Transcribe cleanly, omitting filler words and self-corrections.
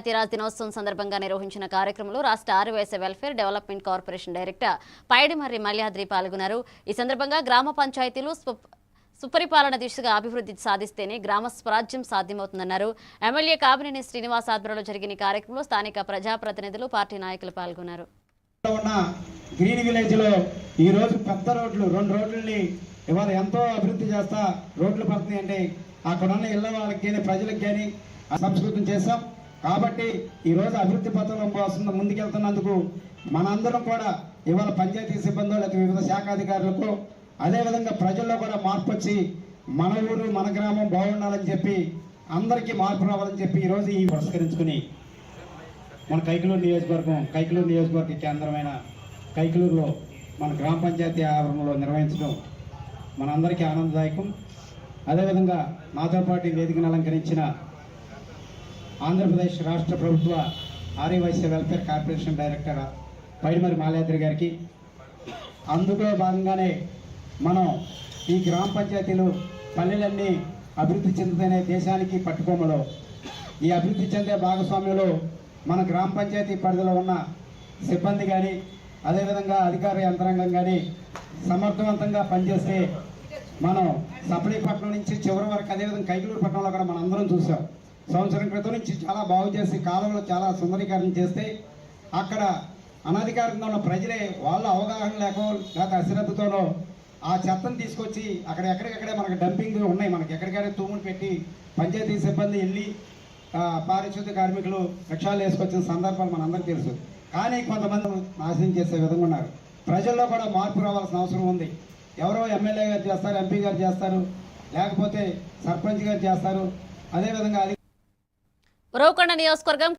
పంచాయతీరాజ్ దినోత్సవం సందర్భంగా నిర్వహించిన కార్యక్రమంలో రాష్ట్ర Adivasi welfare development corporation director Paidimarri Malyadri పాల్గొన్నారు. ఈ సందర్భంగా గ్రామ పంచాయతీలు సుపరిపాలన దిశగా అభివృద్ధి సాధిస్తేనే గ్రామ స్వరాజ్యం సాధ్యమవుతుందన్నారు. ఎమ్మెల్యే కామినేని శ్రీనివాస్ ఆధ్వర్యంలో జరిగిన కార్యక్రమంలో స్థానిక ప్రజాప్రతినిధులు, పార్టీ నాయకులు పాల్గొన్నారు. గ్రీన్ విలేజ్ లో ఈ రోజు పెద్ద రోడ్లు 2 రోడ్లని ఇవాళ ఎంతో అభివృద్ధి చేస్తా రోడ్లు పడుతున్నాయి అంటే అక్కడ ఉన్న ఇళ్ల వాళ్ళకి కానీ ప్రజలకు కానీ సంస్కృతం చేస్తాం. కాబట్టి ఈ రోజు అభివృద్ధి పథంలో ముందుకెళ్తున్నందుకు మనందరం కూడా ఇవాళ పంచాయతీ సిబ్బంది లేకపోతే వివిధ శాఖాధికారులకు అదేవిధంగా ప్రజల్లో కూడా మార్పు వచ్చి మన ఊరు మన గ్రామం బాగుండాలని చెప్పి అందరికీ మార్పు రావాలని చెప్పి ఈరోజు ఈ పురస్కరించుకుని మన కైకలూరు నియోజకవర్గ కేంద్రమైన కైకలూరులో మన గ్రామ పంచాయతీ ఆవరణలో నిర్వహించడం మనందరికీ ఆనందదాయకం. అదేవిధంగా నాతో పాటు వేదికను అలంకరించిన ఆంధ్రప్రదేశ్ రాష్ట్ర ప్రభుత్వ Adivasi welfare corporation director Paidimarri Malyadri గారికి, అందులో భాగంగానే మనం ఈ గ్రామ పంచాయతీలు పల్లెలన్నీ అభివృద్ధి చెందుతూనే దేశానికి పట్టుకోమలో ఈ అభివృద్ధి చెందే భాగస్వామ్యంలో మన గ్రామ పంచాయతీ పరిధిలో ఉన్న సిబ్బంది కానీ అదేవిధంగా అధికార యంత్రాంగం కానీ సమర్థవంతంగా పనిచేస్తే మనం సప్లైపట్నం నుంచి చివరి వరకు అదేవిధంగా కైకలూరు పట్టణంలో కూడా మనం అందరం చూసాం. సంవత్సరం క్రితం నుంచి చాలా బాగు చేసి కాలంలో చాలా సుందరీకరణ చేస్తే అక్కడ అనధికారంగా ఉన్న ప్రజలే వాళ్ళ అవగాహన లేకపోతే అశ్రద్ధతోనో ఆ చెత్తను తీసుకొచ్చి అక్కడ ఎక్కడికక్కడే మనకు డంపింగ్ ఉన్నాయి. మనకి ఎక్కడికైనా తూములు పెట్టి పంచాయతీ సిబ్బంది వెళ్ళి పారిశుద్ధ్య కార్మికులు రిక్షాలు వేసుకొచ్చిన సందర్భాలు మనందరికీ తెలుసు. కానీ కొంతమంది నాశనం చేసే విధంగా ఉన్నారు. ప్రజల్లో కూడా మార్పు రావాల్సిన అవసరం ఉంది. ఎవరో ఎమ్మెల్యే గారు చేస్తారు, ఎంపీ గారు చేస్తారు, లేకపోతే సర్పంచ్ గారు చేస్తారు. అదేవిధంగా ఉరవకొండ నియోజకవర్గం